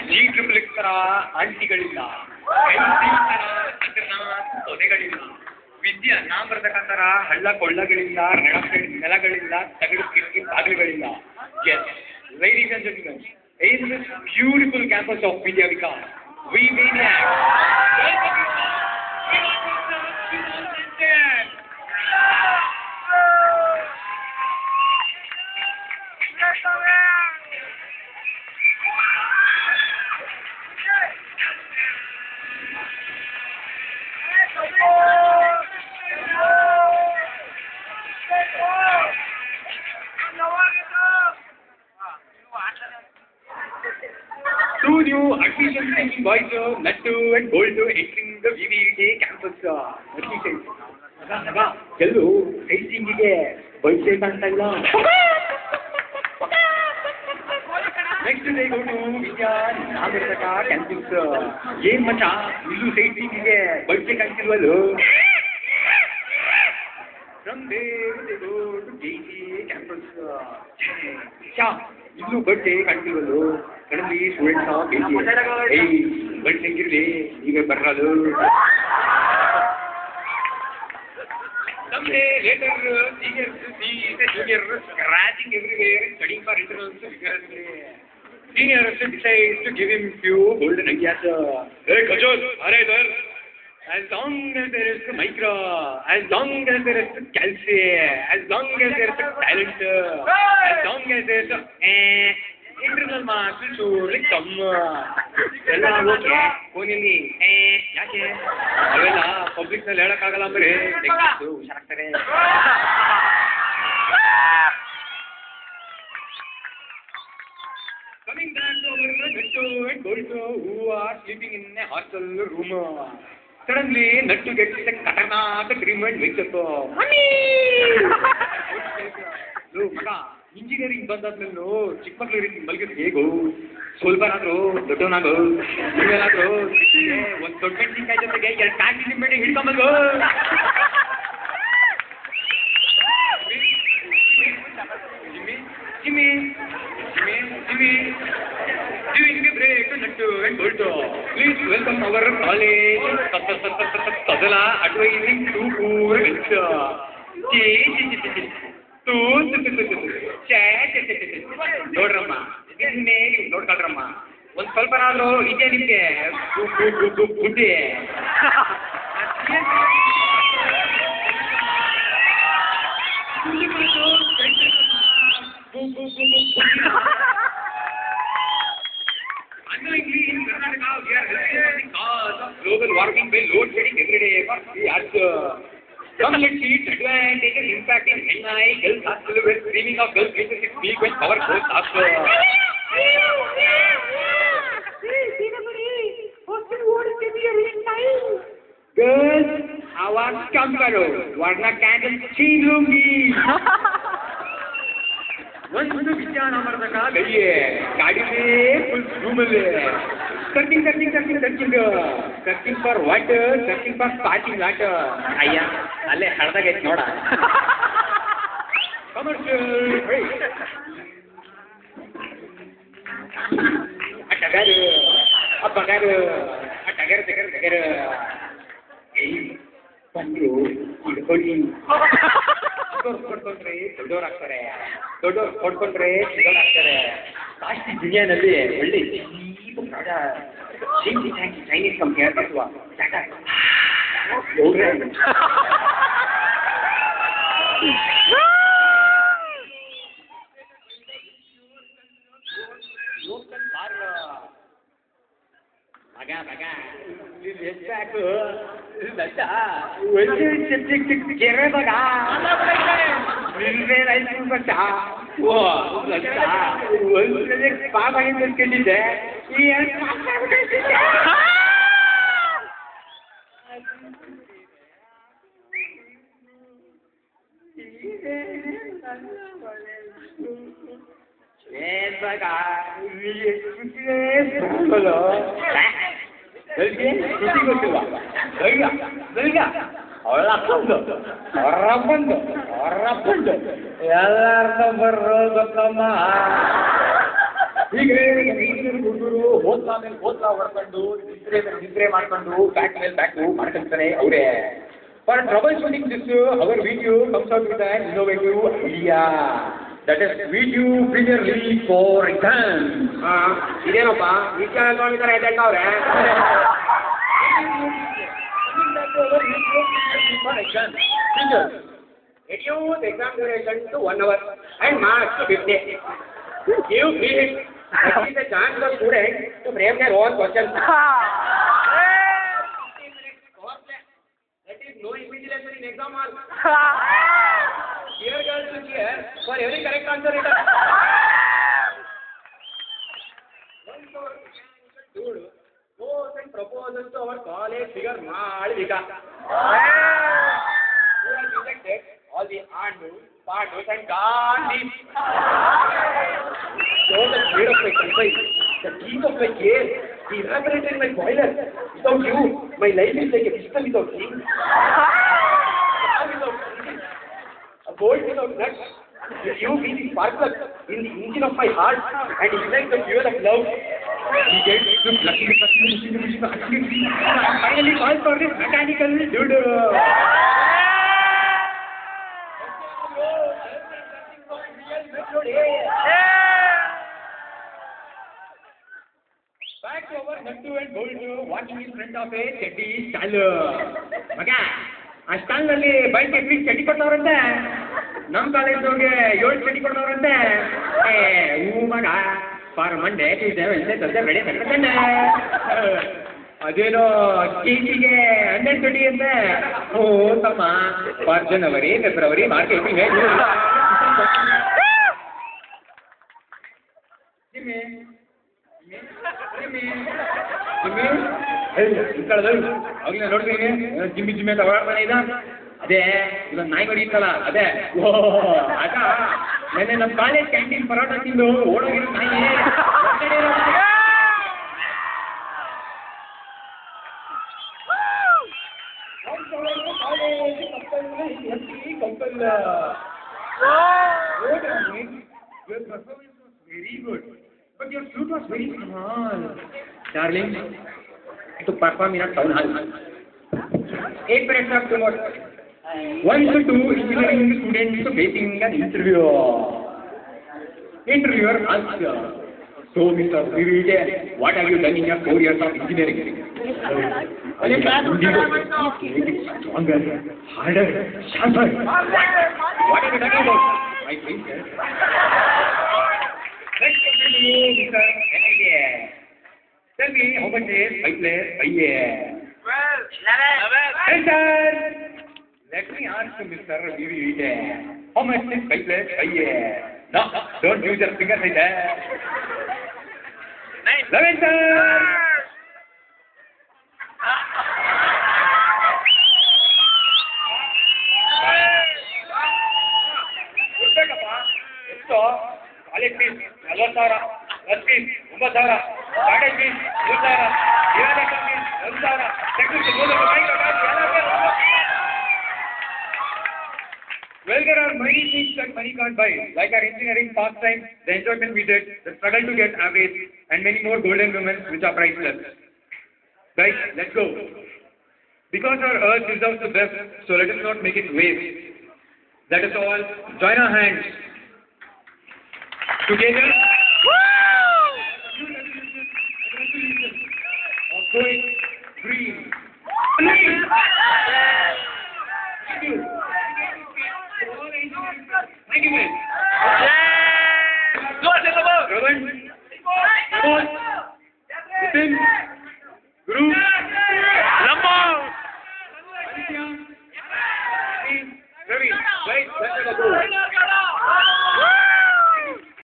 G triple ತರ ಆಂಟಿಗಳಿಲ್ಲ, ತೊನೆಗಳಿಲ್ಲ, ವಿದ್ಯೆ ನಾಮೃತಕಂತರ ಹಳ್ಳ ಕೊಳ್ಳಗಳಿಲ್ಲ, ನೆಲಗಳಿಲ್ಲ, ತಗಡು ಕಿಟಕಿ ಬಾಗಿಲುಗಳಿಲ್ಲ. Yes, ladies and gentlemen, in this beautiful campus of Vidya Vikas, we maniacs welcome you all. Two new admission-taking boys, Nattu and Gold, entering the VVT campus. ಎಲ್ಲೂ ಟೈಸಿಂಗಿಗೆ ಬೈಸೇಕ್ ಅಂತ ಇಲ್ಲ. Next day go to Vidya Nagarika campus. ಏನ್ ಮಚ್ಚ ಇಲ್ಲೂ ಟೈಸಿಂಗಿಗೆ ಬೈಸೇಕ್ ಅಂತಿಲ್ವಲ್ಲ. From there they go to JC campus. ಇಲ್ಲೂ ಬಡ್ಡೆ ಕಾಣ್ತಿಲ್ವಲ್ಲ. ಸಡನ್ಲಿ ಸ್ಟೂಡೆಂಟ್ಸ್ ಬಡ್ಡೆ ಹೆಂಗಿರ್ಲಿ ಈಗ ಬರೋದು. Someday later, seniors scratching everywhere, studying for internals vigorously. Seniors decides to give him few golden ideas. Hey, Kajol, are you there? As long as there is micro, as long as there is calcium, as long as there is talent, as long as there is internal marks surely come. ಎಲ್ಲ okay ಫೋನಲ್ಲಿ ಯಾಕೆ ಅವೆಲ್ಲ ಪಬ್ಲಿಕ್ನಲ್ಲಿ ಹೇಳೋಕ್ಕಾಗಲ್ಲ ಅಂದ್ರೆ ಹುಷಾರಾಗ್ತಾರೆ. Coming back to our Nattu and Gold, who are sleeping in a hostel room. Suddenly, Nattu gets a katarnak dream and wakes up. Mommy! ಮಗ engineering ಬಂದಾದ್ಮೇಲೆ ಚಿಕ್ಕ ಮಕ್ಳು ರೀತಿ ಮಲಗಿದ್ ಹೇಗೋ ಸ್ವಲ್ಪನಾದ್ರು ದೊಡ್ಡವನಾಗೋ ನೀವೇನಾದ್ರು ಒಂದು ದೊಡ್ಡ ಮೆಣಸಿನ್ಕಾಯಿ ಜೊತೆಗೆ 2 ಕಾಕಿ ನಿಂಬೆಣ್ಣೆ ಹಿಡ್ಕೊಂಬಲ್ಗೋ. Jimmy giving break Nattu and Gold. Please welcome our college Sadala advising to poor kids. ನೋಡ್ರಮ್ಮ ಇದನ್ನೇ ನೋಡ್ಕೊಳ್ರಮ್ಮ, ಒಂದ್ ಸ್ವಲ್ಪನಾದ್ರೂ ಇದೆ ನಿಮ್ಗೆ ಬುದ್ಧಿ. Unknowingly in Karnataka we are helping the cause of global warming by load shedding every day for 3 hours. Come let's see its advantages impact in NI girls hostel where streaming of girls reaches its peak when power goes off. Girls, आवाज कम करो वरना candle छीन लूंगी. ಒಂದು ವಿಜ್ಞಾನ ಮಾಡಬೇಕ ಗಡಿಯೇ ಗಾಡಿಲೇ full ರೂಮಲ್ಲಿ searching for water, searching for sparkling water. ಅಯ್ಯ ಅಲ್ಲೇ ಹಳದಾಗೈತೆ ನೋಡ. ಕಮರ್ಷಿಯಲ್ ಟಗರು ಬಂದ್ರು ಹಿಡ್ಕೊಳ್ಳಿ. ಕೊಡ್ಕೊಂಡ್ರೆ ದೊಡ್ಡವರಾಗ್ತಾರೆ, ದೊಡ್ಡವ್ರು ಕೊಡ್ಕೊಂಡ್ರೆ ಚಿಕ್ಕವರಾಗ್ತಾರೆ. ಕಾಸ್ಟ್ಲಿ ದುನಿಯಾನಲ್ಲಿ ಒಳ್ಳೆ ಚೀಪ್ ಚೈನೀಸ್ ಕಂಪ್ನಿ ಅಥವಾ ಲೋಕಲ್ ಬಾರ್ ಮಗ ಎಷ್ಟು ಕೆರೆ ಮಗ ಪಾಪಾಗಿ ತಂದ್ಕೊಂಡಿದ್ದೆ ಈ ಎಲ್ಲಾರ್ದು ಬರೋ ಗೊತ್ತಮ್ಮ. ಹೀಗೆ ಹುಡುಗರು ಓದ್ಲಾ ಮೇಲೆ ಓದ್ಲಾ ಹೊಡ್ಕೊಂಡು ನಿದ್ರೆ ಮಾಡ್ಕೊಂಡು ಬ್ಯಾಕ್ ಮೇಲೆ ಬ್ಯಾಕು ಮಾಡ್ಕೊಂತಾರೆ ಅವರೇ. For troubleshooting this hour video comes out with an innovative idea that is video premier league for exam. ಇದೇನಪ್ಪ ವಿಷಯ ಹೇಳ್ಕೊಂಡಿದ್ದಾರೆ ಎದ್ದೇಳ್ತಾವ್ರೆ. Reduce exam duration to 1 hour and marks to 50. Give free hit. That is a chance for students to frame their own questions. 15 minutes course. That is no invigilation in exam hall. Here girls to cheer for every correct answer written. Dude, goes and proposes to our college figure Malvika. Who has rejected all the Andus, Pandus and Gandhis. Show the shade of my convict, the teeth of my care, the evaporated my boiler. Without you, my life is like a pistol without king. Without king. A bolt without nuts. With you be the spark plug in the engine of my heart and ignite the fuel of love. He gets to finally call for this mechanical dude. Back to our Nattu and Boltu watching in front of a Chetty stall. ಮಗ ಆ ಸ್ಟಾಲ್ನಲ್ಲಿ bike ಎಲ್ಲಿ ಚಟಿ ಕೊಟ್ಟವ್ರಂತೆ, ನಮ್ಮ ಕಾಲೇಜ್ಗೆ 7 ಚಟಿ ಕೊಟ್ಟವ್ರಂತೆ. ಹೂ ಮಗ for Monday Tuesday Wednesday Thursday Friday Saturday Sunday. ಅದೇನೋ ಟೀಚಿಗೆ 12 ಚಟಿ ಅಂತೆ. ಓ ತಮ್ಮ for January February March April May June. ಆಗ್ಲಿ ನೋಡ್ತೀನಿ ಜಿಮ್ಮಿ ಜಿಮ್ಮಿ ಅಂತ ಓಡಾಡ್ತಾನೆ ಇದ್ದ. ಅದೇ ಇದೊಂದು ನಾಯಿ ಮರಿ ಇತ್ತಲ್ಲ ಅದೇ. ಓ ಆಗ ನೆನ್ನೆ ನಮ್ಮ ಕಾಲೇಜ್ ಕ್ಯಾಂಟೀನ್ ಪರೋಟ ತಿಂದು ಓಡೋಗಿರೋ ನಾಯಿ. Very good. But your flute was very small. Darling, to perform in a town hall. 8 minutes of tomorrow. 1 to 2 engineering students facing an interview. Interviewer asks, so Mr. Vivite, what have you done in your 4 years of engineering? Make it stronger, harder, sharper. What are you talking about? My face, sir. Let's listen to you, Mr. NIA. Tell me how much is 5 players by year? 12. Hey, sir. Let me ask you, Mr. Vivite. How much is 5 players by year? No, don't use your fingers like that. 11, sir. College fees 40,000, bus fees 9,000, college fees 3,000, ಇವಾಗೇಷನ್ fees 1,000, Well, there are many things that money can't buy, like our engineering pastime, the enjoyment we did, the struggle to get average, and many more golden moments which are priceless. Guys, let's go. Because our earth deserves the best, so let us not make it waste. That is all. Join our hands. Together, of going green. Thank you. Thank you, man.